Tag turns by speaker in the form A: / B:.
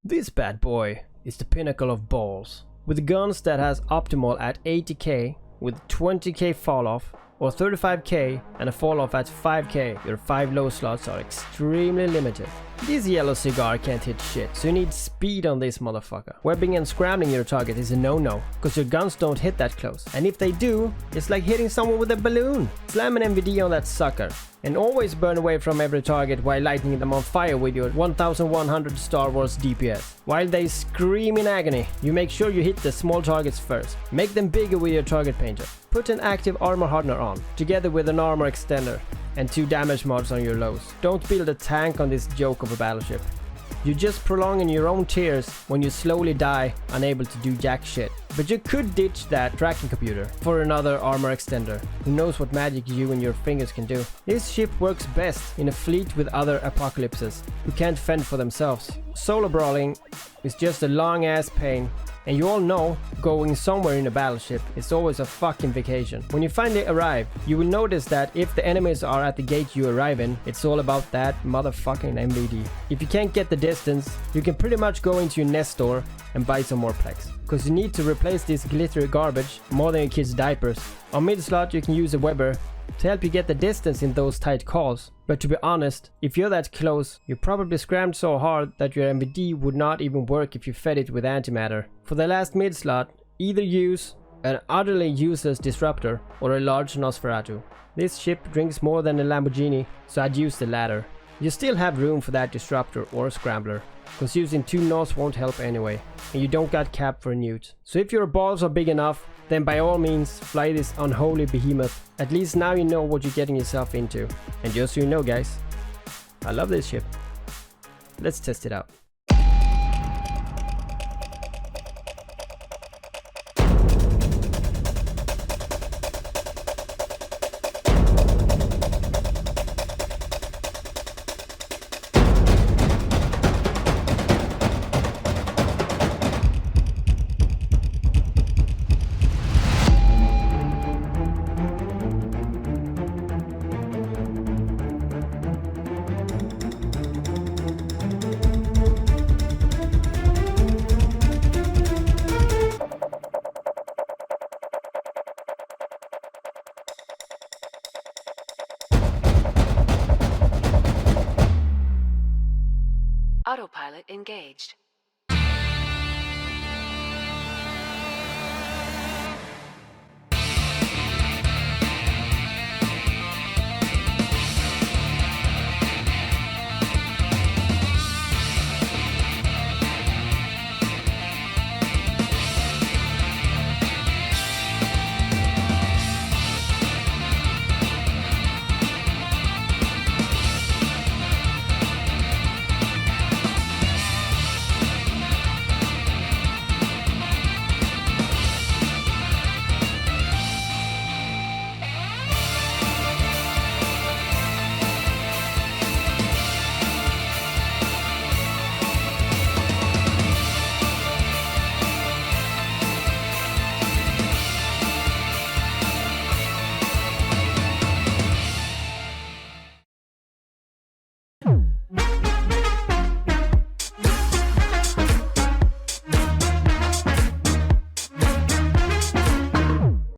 A: This bad boy is the pinnacle of balls. With guns that has optimal at 80k with 20k fall off or 35k and a fall off at 5k, your 5 low slots are extremely limited. This yellow cigar can't hit shit, so you need speed on this motherfucker. Webbing and scrambling your target is a no-no, cause your guns don't hit that close. And if they do, it's like hitting someone with a balloon. Slam an MVD on that sucker. And always burn away from every target while lighting them on fire with your 1100 Star Wars DPS. While they scream in agony, you make sure you hit the small targets first. Make them bigger with your target painter. Put an active armor hardener on, together with an armor extender, and 2 damage mods on your lows. Don't build a tank on this joke of a battleship. You're just prolonging your own tears when you slowly die, unable to do jack shit. But you could ditch that tracking computer for another armor extender. Who knows what magic you and your fingers can do. This ship works best in a fleet with other apocalypses who can't fend for themselves. Solo brawling is just a long ass pain. And you all know, going somewhere in a battleship is always a fucking vacation. When you finally arrive, you will notice that if the enemies are at the gate you arrive in, it's all about that motherfucking MVD. If you can't get the distance, you can pretty much go into your nest store and buy some more plex. Cause you need to replace this glittery garbage more than your kids' diapers. On mid slot you can use a Weber to help you get the distance in those tight calls. But to be honest, if you're that close, you probably scrammed so hard that your MVD would not even work if you fed it with antimatter. For the last mid slot, either use an utterly useless disruptor or a large Nosferatu. This ship drinks more than a Lamborghini, so I'd use the latter. You still have room for that disruptor or scrambler, cause using 2 Nos won't help anyway, and you don't got cap for a newt. So if your balls are big enough, then by all means fly this unholy behemoth. At least now you know what you're getting yourself into. And just so you know guys, I love this ship. Let's test it out.
B: Autopilot engaged.